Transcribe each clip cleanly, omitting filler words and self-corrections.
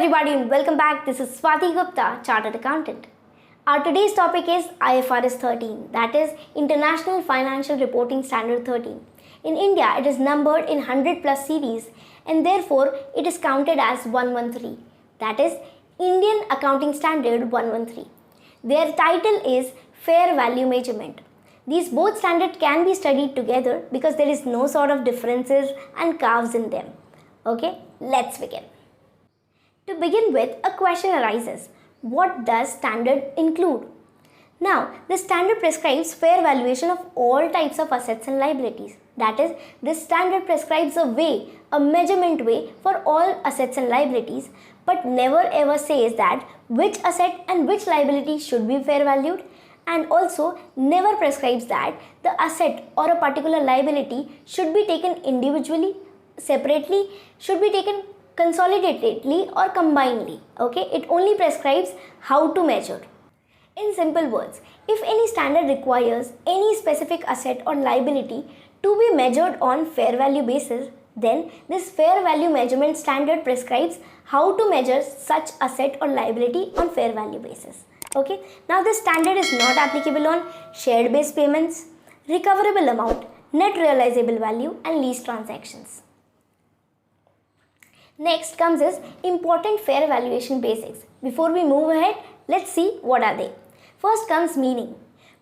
everybody and welcome back. This is Swati Gupta, Chartered Accountant. Our today's topic is IFRS 13, that is International Financial Reporting Standard 13. In India, it is numbered in 100 plus series and therefore it is counted as 113, that is Indian Accounting Standard 113. Their title is Fair Value Measurement. These both standards can be studied together because there is no sort of differences and curves in them. Okay, let's begin. To begin with, a question arises. What does standard include? Now, the standard prescribes fair valuation of all types of assets and liabilities. That is, this standard prescribes a measurement way for all assets and liabilities, but never ever says that which asset and which liability should be fair valued, and also never prescribes that the asset or a particular liability should be taken individually, separately, should be taken consolidatedly or combinedly. Okay, it only prescribes how to measure. In simple words, if any standard requires any specific asset or liability to be measured on fair value basis, then this fair value measurement standard prescribes how to measure such asset or liability on fair value basis. Okay, now this standard is not applicable on shared based payments, recoverable amount, net realizable value and lease transactions. Next comes is important fair valuation basics. Before we move ahead, let's see what are they. First comes meaning.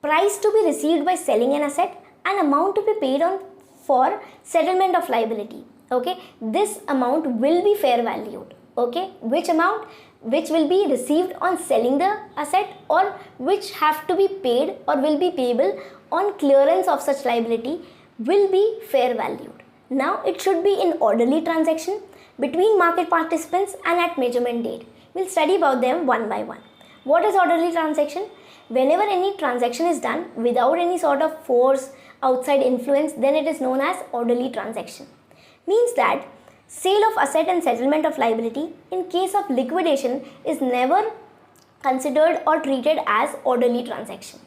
Price to be received by selling an asset and amount to be paid on for settlement of liability. Okay, this amount will be fair valued. Okay, which amount? Which will be received on selling the asset or which have to be paid or will be payable on clearance of such liability will be fair valued. Now it should be in orderly transaction between market participants and at measurement date. We'll study about them one by one. What is orderly transaction? Whenever any transaction is done without any sort of force, outside influence, then it is known as orderly transaction. Means that sale of asset and settlement of liability in case of liquidation is never considered or treated as orderly transaction.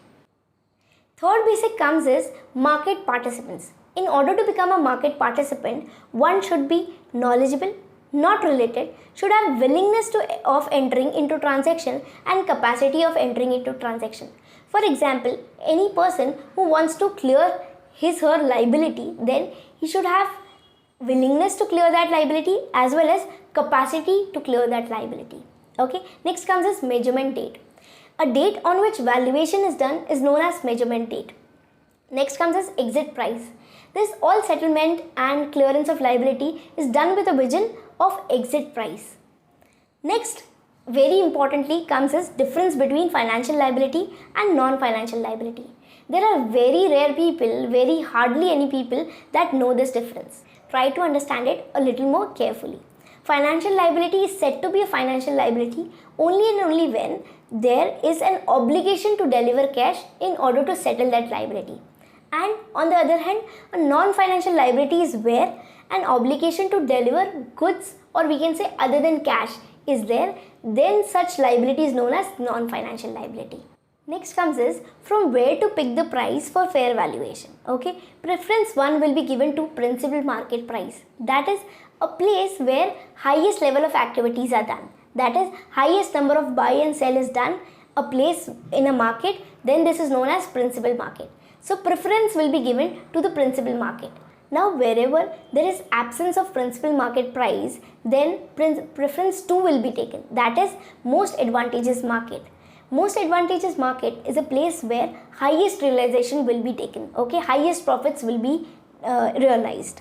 Third basic comes is market participants. In order to become a market participant, one should be knowledgeable, not related, should have willingness of entering into transaction and capacity of entering into transaction. For example, any person who wants to clear her liability, then he should have willingness to clear that liability as well as capacity to clear that liability. Okay, next comes as measurement date. A date on which valuation is done is known as measurement date. Next comes as exit price. This all settlement and clearance of liability is done with a vision of exit price. Next, very importantly, comes as difference between financial liability and non-financial liability. There are very rare people, very hardly any people that know this difference. Try to understand it a little more carefully. Financial liability is said to be a financial liability only and only when there is an obligation to deliver cash in order to settle that liability. And on the other hand, a non-financial liability is where an obligation to deliver goods or we can say other than cash is there, then such liability is known as non-financial liability. Next comes is from where to pick the price for fair valuation. Okay, preference 1 will be given to principal market price. That is a place where highest level of activities are done. That is highest number of buy and sell is done, a place in a market, then this is known as principal market. So preference will be given to the principal market. Now wherever there is absence of principal market price, then preference 2 will be taken. That is most advantageous market. Most advantageous market is a place where highest realization will be taken. Okay, highest profits will be realized.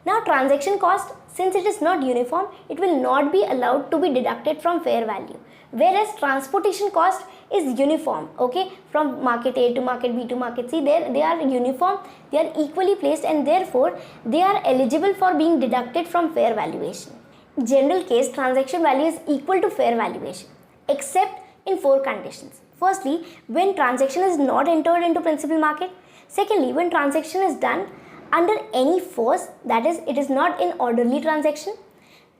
Now transaction cost, since it is not uniform, it will not be allowed to be deducted from fair value. Whereas transportation cost is uniform, okay, from market A to market B to market C, they are uniform, they are equally placed and therefore they are eligible for being deducted from fair valuation. In general case, transaction value is equal to fair valuation except in 4 conditions. Firstly, when transaction is not entered into principal market. Secondly, when transaction is done under any force, that is, it is not in orderly transaction.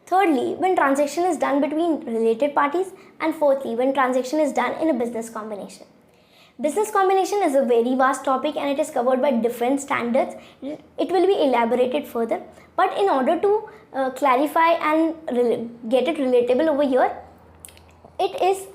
Thirdly, when transaction is done between related parties. And fourthly, when transaction is done in a business combination. Business combination is a very vast topic and it is covered by different standards. It will be elaborated further, but in order to clarify and get it relatable over here, it is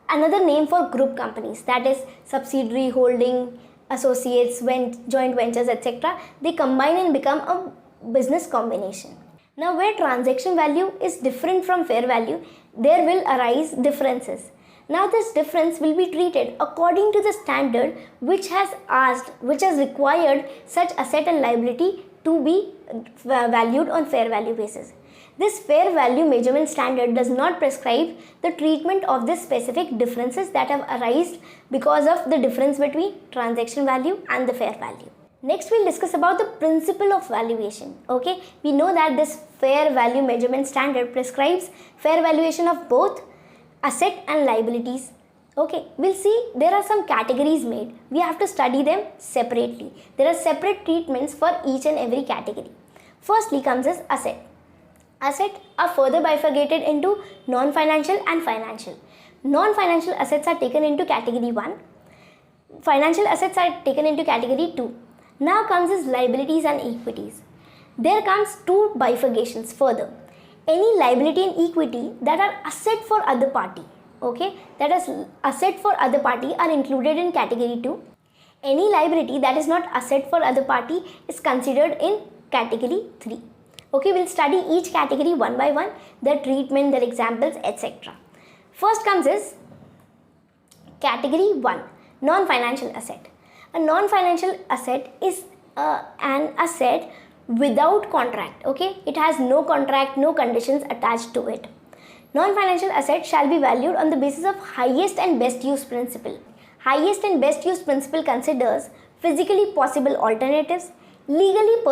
another name for group companies, that is subsidiary, holding, associates, joint ventures, etc. They combine and become a business combination. Now, where transaction value is different from fair value, there will arise differences. Now, this difference will be treated according to the standard which has required such asset and liability to be valued on fair value basis. This fair value measurement standard does not prescribe the treatment of the specific differences that have arisen because of the difference between transaction value and the fair value. Next, we'll discuss about the principle of valuation. Okay, we know that this fair value measurement standard prescribes fair valuation of both asset and liabilities. Okay, we'll see there are some categories made. We have to study them separately. There are separate treatments for each and every category. Firstly comes as asset. Assets are further bifurcated into non-financial and financial. Non-financial assets are taken into category 1. Financial assets are taken into category 2. Now comes as liabilities and equities. There comes two bifurcations further. Any liability and equity that are asset for other party, okay, that is asset for other party, are included in category 2. Any liability that is not asset for other party is considered in category 3. Okay, we'll study each category one by one, their treatment, their examples, etc. First comes is category 1, non-financial asset. A non-financial asset is an asset without contract. Okay, it has no contract, no conditions attached to it. Non-financial asset shall be valued on the basis of highest and best use principle. Highest and best use principle considers physically possible alternatives, legally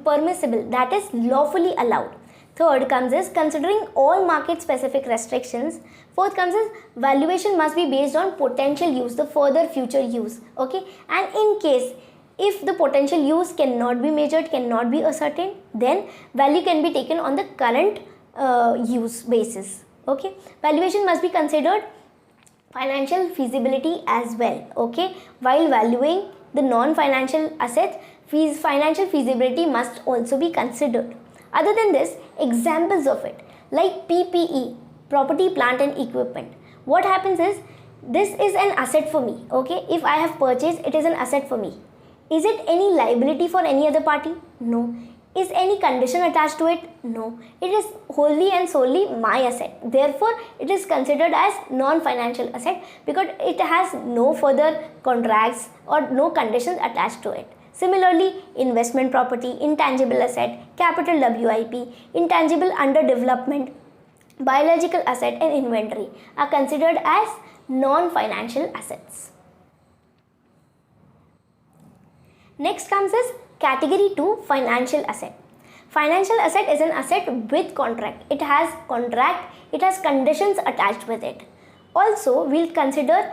permissible, that is lawfully allowed. Third comes is considering all market specific restrictions. Fourth comes is valuation must be based on potential use, the further future use. Okay, and in case if the potential use cannot be measured, cannot be ascertained, then value can be taken on the current use basis. Okay, valuation must be considered financial feasibility as well. Okay, while valuing the non-financial assets, financial feasibility must also be considered. Other than this, examples of it like PPE, property, plant and equipment. What happens is, this is an asset for me. Okay, if I have purchased, it is an asset for me. Is it any liability for any other party? No. Is any condition attached to it? No. It is wholly and solely my asset. Therefore, it is considered as non-financial asset because it has no further contracts or no conditions attached to it. Similarly, investment property, intangible asset, capital WIP, intangible under development, biological asset and inventory are considered as non-financial assets. Next comes as category 2, financial asset. Financial asset is an asset with contract. It has contract, it has conditions attached with it. Also, we'll consider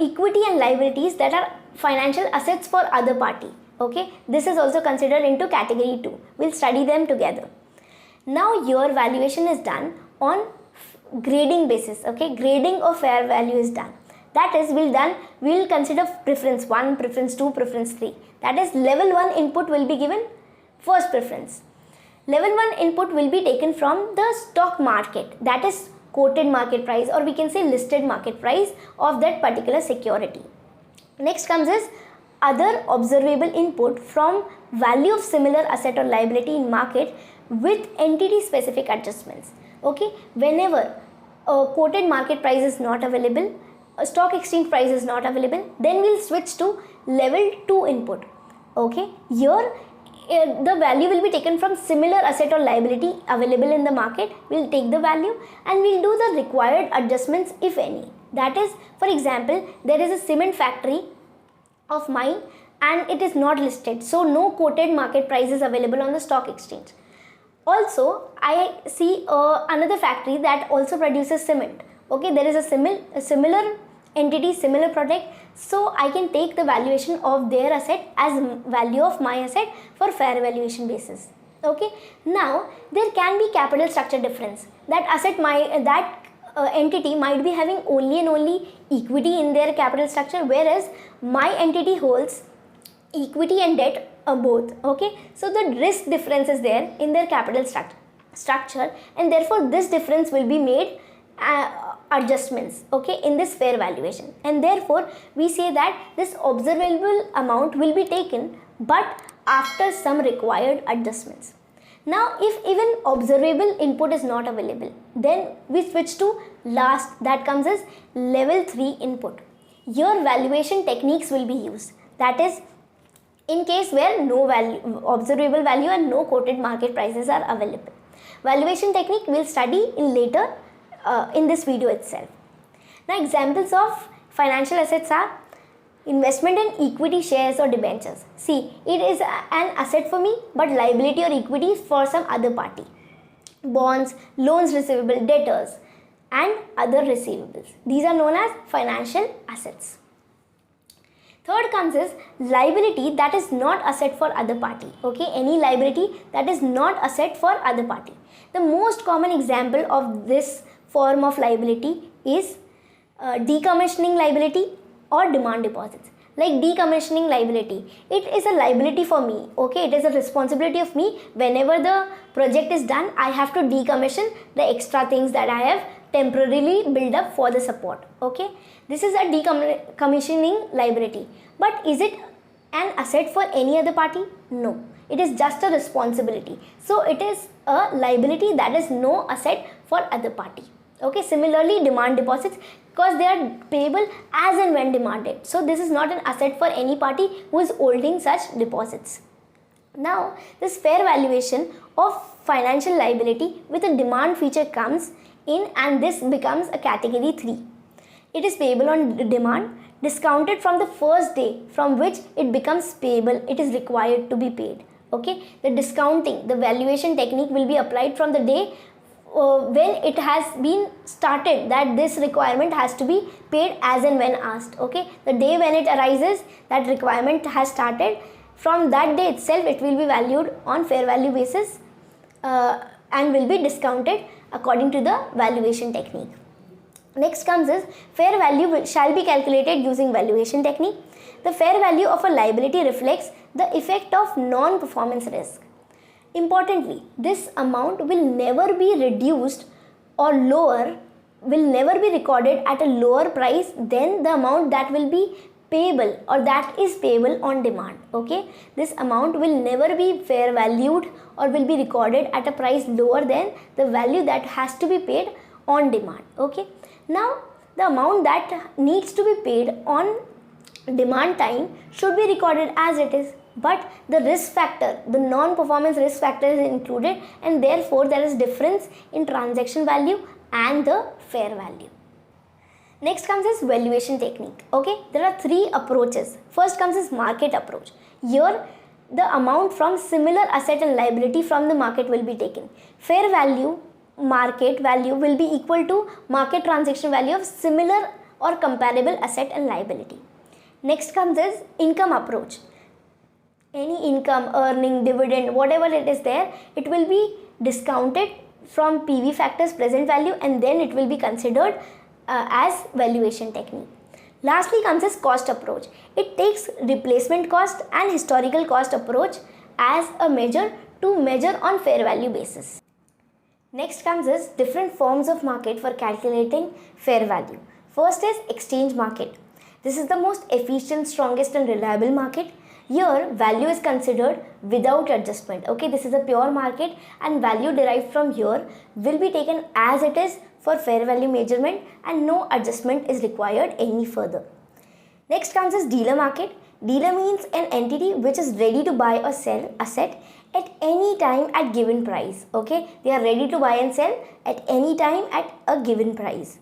equity and liabilities that are financial assets for other party. Okay, this is also considered into category 2. We'll study them together. Now your valuation is done on grading basis. Okay, grading of fair value is done. That is, we'll consider preference 1, preference 2, preference 3. That is, level 1 input will be given first preference. Level 1 input will be taken from the stock market, that is quoted market price, or we can say listed market price of that particular security. Next comes is other observable input from value of similar asset or liability in market with entity specific adjustments. Okay, whenever a quoted market price is not available, a stock exchange price is not available, then we'll switch to level 2 input. Okay, here the value will be taken from similar asset or liability available in the market. We'll take the value and we'll do the required adjustments if any. That is, for example, there is a cement factory of mine and it is not listed, so no quoted market price is available on the stock exchange. Also, I see another factory that also produces cement. Okay, there is a similar entity, similar product, so I can take the valuation of their asset as value of my asset for fair valuation basis. Okay, now there can be capital structure difference. That entity might be having only and only equity in their capital structure, whereas my entity holds equity and debt both. Okay, so the risk difference is there in their capital structure, and therefore this difference will be made adjustments, okay, in this fair valuation, and therefore we say that this observable amount will be taken, but after some required adjustments. Now if even observable input is not available, then we switch to last, that comes as level 3 input. Here valuation techniques will be used, that is in case where no observable value and no quoted market prices are available. Valuation technique we'll study in later in this video itself. Now examples of financial assets are investment in equity shares or debentures. See, it is an asset for me but liability or equity for some other party. Bonds, loans receivable, debtors and other receivables. These are known as financial assets. Third comes is liability that is not asset for other party. Okay, any liability that is not asset for other party. The most common example of this form of liability is decommissioning liability or demand deposits. Like decommissioning liability, it is a liability for me. Okay, it is a responsibility of me. Whenever the project is done, I have to decommission the extra things that I have temporarily build up for the support. Okay, this is a decommissioning liability, but is it an asset for any other party? No, it is just a responsibility, so it is a liability that is no asset for other party. Okay, similarly demand deposits, because they are payable as and when demanded, so this is not an asset for any party who is holding such deposits. Now this fair valuation of financial liability with a demand feature comes in, and this becomes a category 3. It is payable on demand, discounted from the first day from which it becomes payable, it is required to be paid. Okay, the discounting, the valuation technique will be applied from the day when it has been started, that this requirement has to be paid as and when asked. Okay, the day when it arises, that requirement has started, from that day itself it will be valued on fair value basis and will be discounted according to the valuation technique. Next comes is fair value shall be calculated using valuation technique. The fair value of a liability reflects the effect of non-performance risk. Importantly, this amount will never be reduced or will never be recorded at a lower price than the amount that will be payable or that is payable on demand. Okay, this amount will never be fair valued or will be recorded at a price lower than the value that has to be paid on demand. Okay, now the amount that needs to be paid on demand time should be recorded as it is, but the risk factor, the non-performance risk factor is included, and therefore there is difference in transaction value and the fair value. Next comes is valuation technique. Okay, there are 3 approaches. First comes is market approach. Here the amount from similar asset and liability from the market will be taken. Fair value, market value will be equal to market transaction value of similar or comparable asset and liability. Next comes is income approach. Any income, earning, dividend, whatever it is there, it will be discounted from PV factors present value, and then it will be considered as valuation technique. Lastly comes as cost approach. It takes replacement cost and historical cost approach as a measure to measure on fair value basis. Next comes is different forms of market for calculating fair value. First is exchange market. This is the most efficient, strongest and reliable market. Here value is considered without adjustment. Okay, this is a pure market and value derived from here will be taken as it is for fair value measurement, and no adjustment is required any further. Next comes as dealer market. Dealer means an entity which is ready to buy or sell asset at any time at given price. Okay, they are ready to buy and sell at any time at a given price.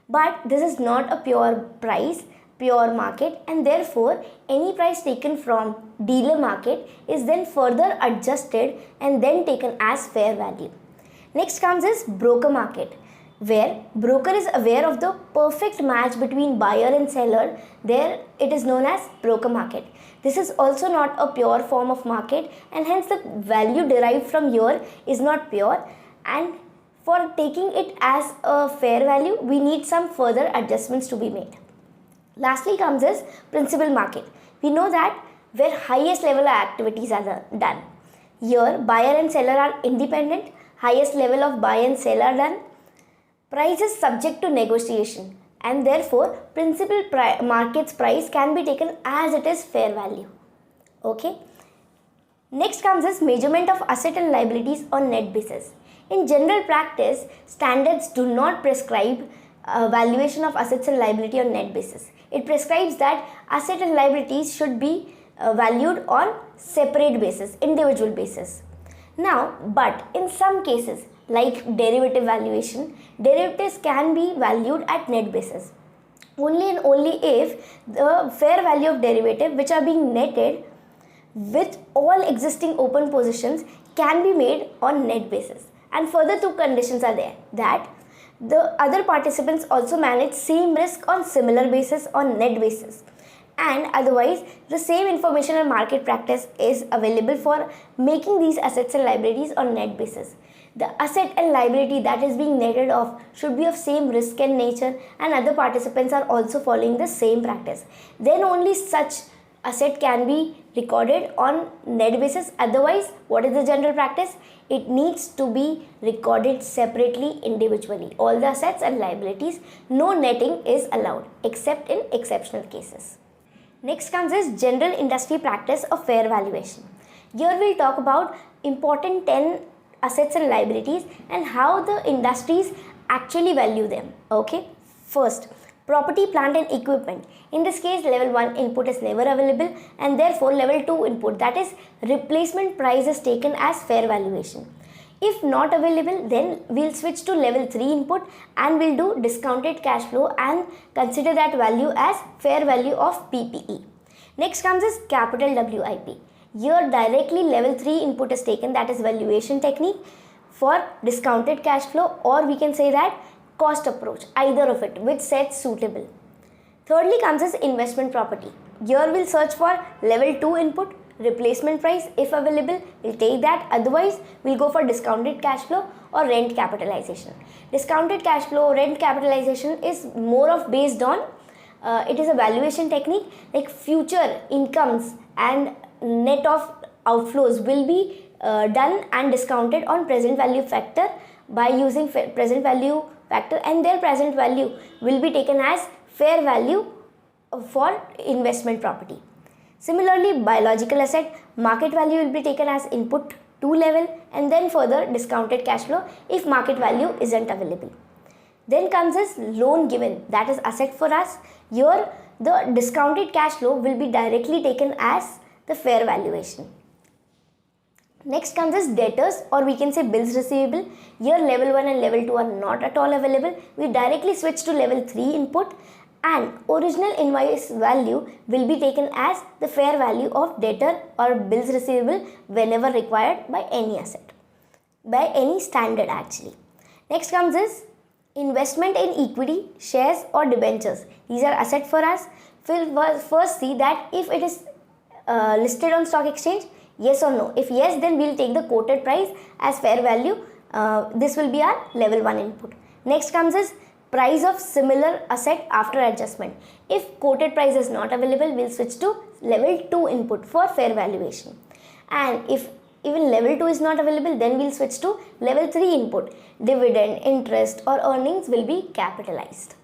But this is not a pure price, pure market, and therefore any price taken from dealer market is then further adjusted and then taken as fair value. Next comes is broker market, where broker is aware of the perfect match between buyer and seller. There it is known as broker market. This is also not a pure form of market, and hence the value derived from here is not pure, and For taking it as a fair value, we need some further adjustments to be made. Lastly comes is principal market. We know that where highest level of activities are done. Here buyer and seller are independent, highest level of buy and sell are done. Price is subject to negotiation and therefore principal market's price can be taken as it is fair value. Okay. Next comes is measurement of asset and liabilities on net basis. In general practice, standards do not prescribe valuation of assets and liability on net basis. It prescribes that asset and liabilities should be valued on separate basis, individual basis. Now, but in some cases like derivative valuation, derivatives can be valued at net basis. Only and only if the fair value of derivative which are being netted with all existing open positions can be made on net basis. And further two conditions are there, that the other participants also manage same risk on similar basis on net basis, and otherwise the same information and market practice is available for making these assets and liabilities on net basis. The asset and liability that is being netted off should be of same risk and nature, and other participants are also following the same practice. Then only such asset can be recorded on net basis. Otherwise, what is the general practice? It needs to be recorded separately, individually. All the assets and liabilities, no netting is allowed except in exceptional cases. Next comes is general industry practice of fair valuation. Here we'll talk about important 10 assets and liabilities and how the industries actually value them. Okay. First, property, plant and equipment. In this case, level 1 input is never available and therefore level 2 input, that is replacement price, is taken as fair valuation. If not available, then we'll switch to level 3 input and we'll do discounted cash flow and consider that value as fair value of PPE. Next comes is capital WIP. Here directly level 3 input is taken, that is valuation technique for discounted cash flow, or we can say that cost approach, either of it, which sets suitable. Thirdly comes as investment property. Here we'll search for level 2 input, replacement price. If available, we'll take that. Otherwise, we'll go for discounted cash flow or rent capitalization. Discounted cash flow, rent capitalization is more of based on, it is a valuation technique, like future incomes and net of outflows will be done and discounted on present value factor by using present value factor, and their present value will be taken as fair value for investment property. Similarly, biological asset, market value will be taken as input 2 level and then further discounted cash flow if market value isn't available. Then comes as loan given, that is asset for us. Here the discounted cash flow will be directly taken as the fair valuation. Next comes as debtors, or we can say bills receivable. Here level 1 and level 2 are not at all available. We directly switch to level 3 input and original invoice value will be taken as the fair value of debtor or bills receivable whenever required by any asset, by any standard actually. Next comes is investment in equity, shares or debentures. These are asset for us. We'll first see that if it is listed on stock exchange, yes or no. If yes, then we'll take the quoted price as fair value. This will be our level 1 input. Next comes is price of similar asset after adjustment. If quoted price is not available, we'll switch to level 2 input for fair valuation. And if even level 2 is not available, then we'll switch to level 3 input. Dividend, interest or earnings will be capitalized.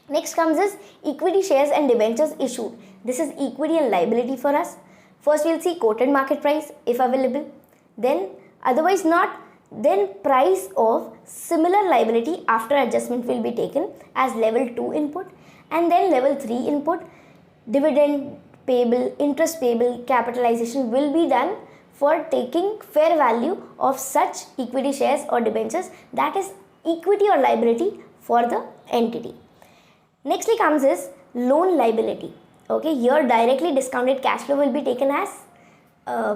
Next comes is equity, shares and debentures issued. This is equity and liability for us. First we'll see quoted market price if available, then otherwise not, then price of similar liability after adjustment will be taken as level 2 input, and then level 3 input, dividend payable, interest payable, capitalization will be done for taking fair value of such equity, shares or debentures, that is equity or liability for the entity. Nextly comes is loan liability. Okay, here directly discounted cash flow will be taken as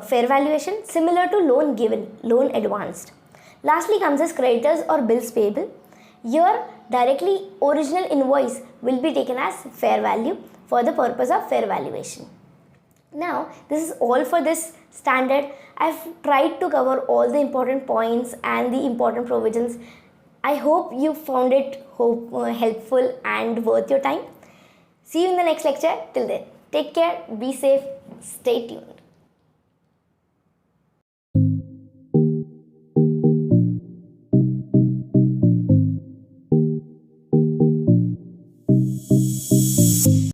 fair valuation, similar to loan given, loan advanced. Lastly comes as creditors or bills payable. Here directly original invoice will be taken as fair value for the purpose of fair valuation. Now this is all for this standard. I've tried to cover all the important points and the important provisions I hope you found it helpful and worth your time. See you in the next lecture. Till then, take care, be safe, stay tuned.